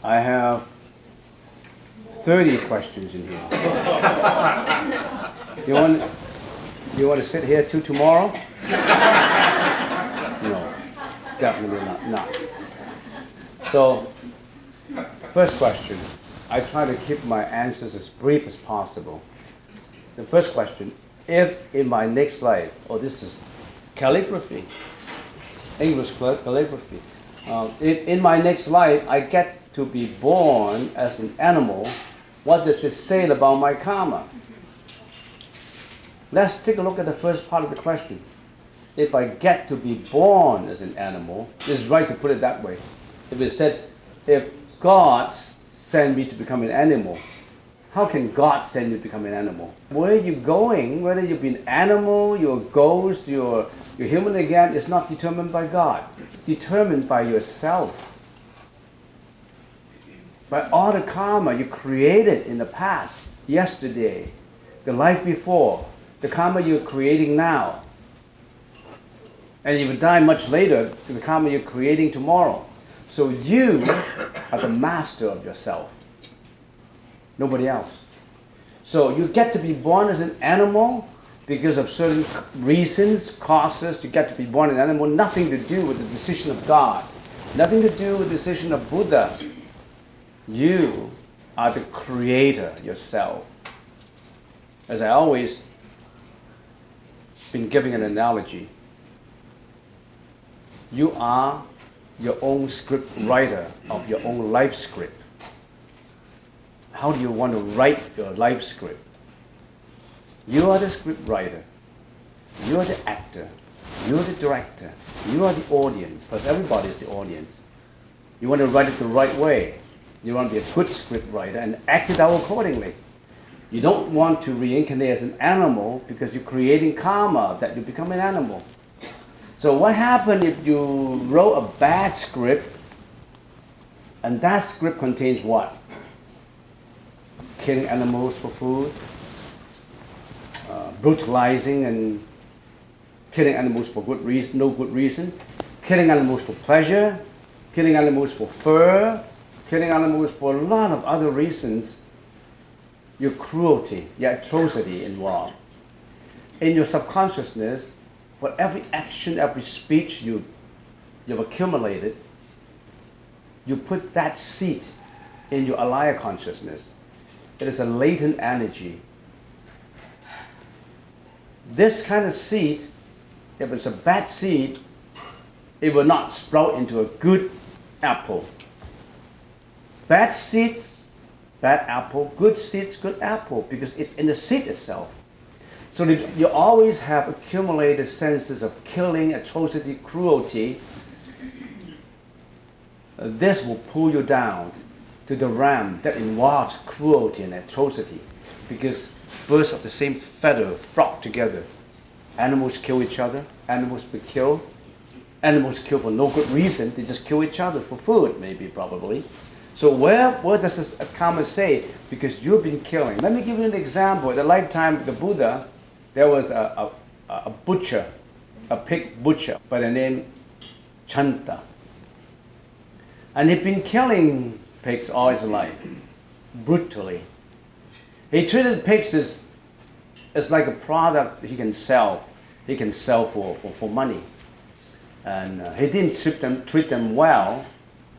I have 30 questions in here. You want to sit here till tomorrow? No, definitely not. So, first question. I try to keep my answers as brief as possible. The first question, if in my next life, this is calligraphy, English calligraphy. If in my next life I get to be born as an animal, what does it say about my karma? Let's take a look at the first part of the question. If I get to be born as an animal, it's right to put it that way. If it says, if God sent me to become an animal, how can God send you to become an animal? Where are you going? Whether you've been animal, you're a ghost, you're human again, it's not determined by God. It's determined by yourself. By all the karma you created in the past, yesterday, the life before, the karma you're creating now. And you will die much later to the karma you're creating tomorrow. So you are the master of yourself. Nobody else. So you get to be born as an animal because of certain reasons, causes. You get to be born as an animal. Nothing to do with the decision of God. Nothing to do with the decision of Buddha. You are the creator yourself. As I always been giving an analogy, you are your own script writer of your own life script. How do you want to write your life script? You are the script writer. You are the actor. You are the director. You are the audience, because everybody is the audience. You want to write it the right way. You want to be a good script writer and act it out accordingly. You don't want to reincarnate as an animal because you're creating karma that you become an animal. So what happens if you wrote a bad script and that script contains what? Killing animals for food, brutalizing and killing animals for good reason, no good reason, killing animals for pleasure, killing animals for fur, killing animals for a lot of other reasons. Your cruelty, your atrocity involved. In your subconsciousness, for every action, every speech you've accumulated, you put that seed in your alaya consciousness. It is a latent energy. This kind of seed, if it's a bad seed, it will not sprout into a good apple. Bad seeds, bad apple. Good seeds, good apple, because it's in the seed itself. So that you always have accumulated senses of killing, atrocity, cruelty. This will pull you down to the realm that involves cruelty and atrocity, because birds of the same feather flock together. Animals kill each other. Animals be killed. Animals kill for no good reason. They just kill each other for food, maybe, probably. So where does this karma say? Because you've been killing. Let me give you an example. In the lifetime of the Buddha, there was a butcher, a pig butcher by the name Chanta. And he'd been killing pigs all his life, brutally. He treated pigs as like a product he can sell. He can sell for money. And he didn't treat them well.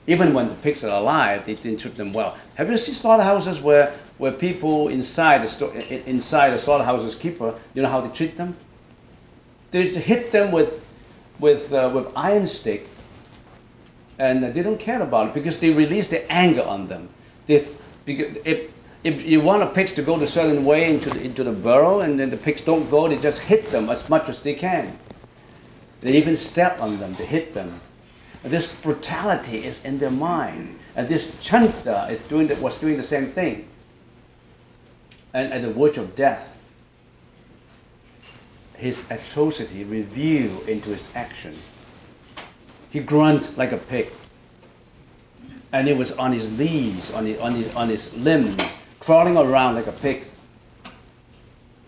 Even when the pigs are alive, they didn't treat them well. Have you seen slaughterhouses where people inside the slaughterhouse's keeper, you know how they treat them? They hit them with iron stick, and they don't care about it because they release their anger on them. If you want the pigs to go the certain way into the burrow, and then the pigs don't go, they just hit them as much as they can. They even step on them, they hit them. This brutality is in their mind, and this Chanta was doing the same thing. and at the verge of death, his atrocity revealed into his action. He grunted like a pig, and he was on his knees, on his limbs, crawling around like a pig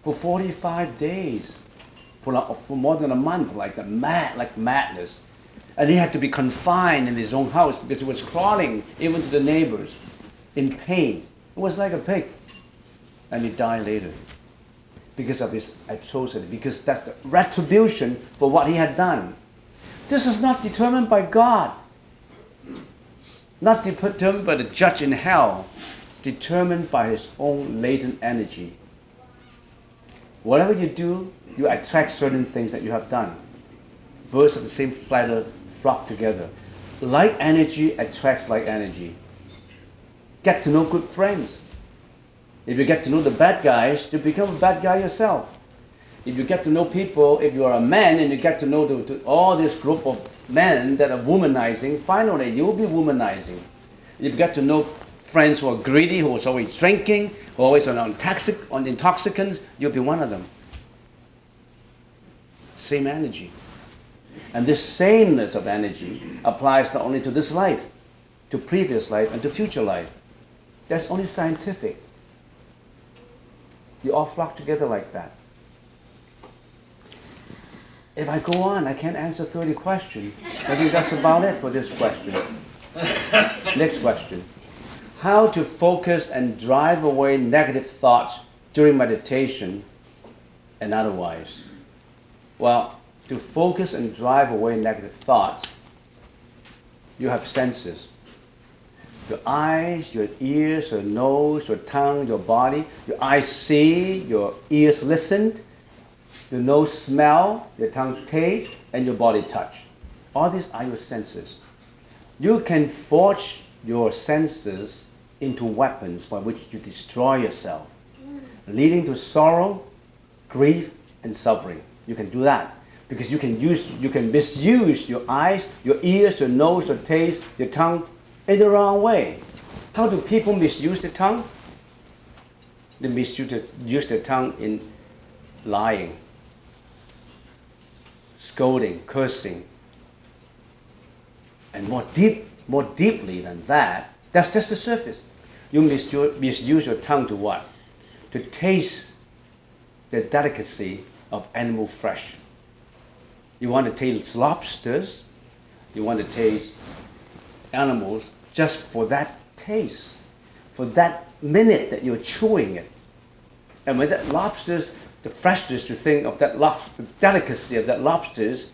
for 45 days, for more than a month, like madness. And he had to be confined in his own house because he was crawling even to the neighbors in pain. It was like a pig. And he died later because of his atrocity, because that's the retribution for what he had done. This is not determined by God, not determined by the judge in hell. It's determined by his own latent energy. Whatever you do, you attract certain things that you have done. Birds of the same feather flock together. Like energy attracts like energy. Get to know good friends. If you get to know the bad guys, you become a bad guy yourself. If you get to know people, if you are a man and you get to know all this group of men that are womanizing, finally you will be womanizing. If you get to know friends who are greedy, who are always drinking, who are always on intoxicants, you'll be one of them. Same energy. And this sameness of energy applies not only to this life, to previous life, and to future life. That's only scientific. You all flock together like that. If I go on, I can't answer 30 questions. I think that's about it for this question. Next question. How to focus and drive away negative thoughts during meditation and otherwise? Well, to focus and drive away negative thoughts, you have senses. Your eyes, your ears, your nose, your tongue, your body. Your eyes see, your ears listen, your nose smell, your tongue taste, and your body touch. All these are your senses. You can forge your senses into weapons by which you destroy yourself, leading to sorrow, grief, and suffering. You can do that because you can misuse your eyes, your ears, your nose, your taste, your tongue in the wrong way. How do people misuse the tongue? They use their tongue in lying, scolding, cursing, and more deeply than that. That's just the surface. You misuse your tongue to what? To taste the delicacy of animal flesh. You want to taste lobsters, you want to taste animals just for that taste, for that minute that you're chewing it. And when that lobster's, the freshness, you think of that lobster, the delicacy of that lobster's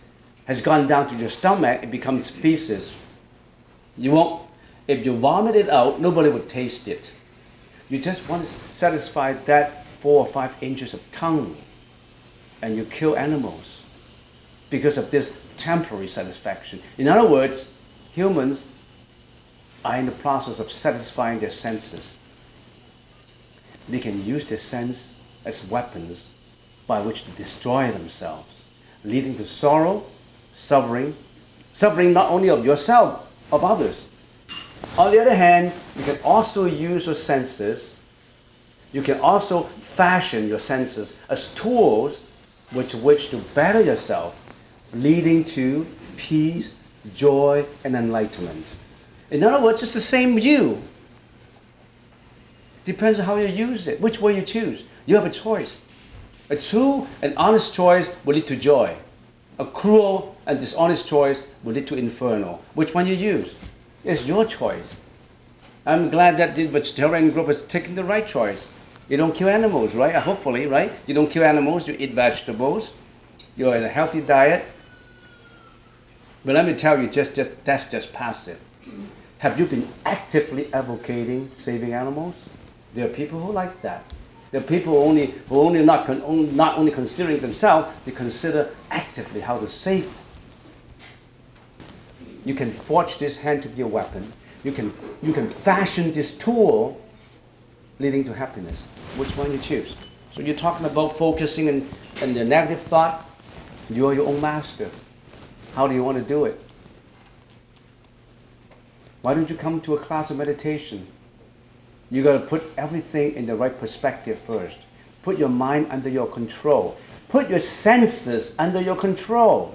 has gone down to your stomach, it becomes pieces. You won't, if you vomit it out, nobody would taste it. You just want to satisfy that 4 or 5 inches of tongue, and you kill animals because of this temporary satisfaction. In other words, humans are in the process of satisfying their senses. They can use their sense as weapons by which to destroy themselves, leading to sorrow, suffering not only of yourself, of others. On the other hand, you can also use your senses, you can also fashion your senses as tools with which to better yourself, leading to peace, joy, and enlightenment. In other words, it's the same you. Depends on how you use it, which way you choose. You have a choice. A true and honest choice will lead to joy. A cruel and dishonest choice will lead to inferno. Which one you use? It's your choice. I'm glad that the vegetarian group is taking the right choice. You don't kill animals, right? Hopefully, right? You don't kill animals, you eat vegetables. You're in a healthy diet. But let me tell you, that's just passive. Have you been actively advocating saving animals? There are people who like that. There are people who only not only considering themselves, they consider actively how to save them. You can forge this hand to be a weapon. You can fashion this tool leading to happiness. Which one you choose? So you're talking about focusing and the negative thought. You are your own master. How do you want to do it? Why don't you come to a class of meditation? You got to put everything in the right perspective first. Put your mind under your control. Put your senses under your control.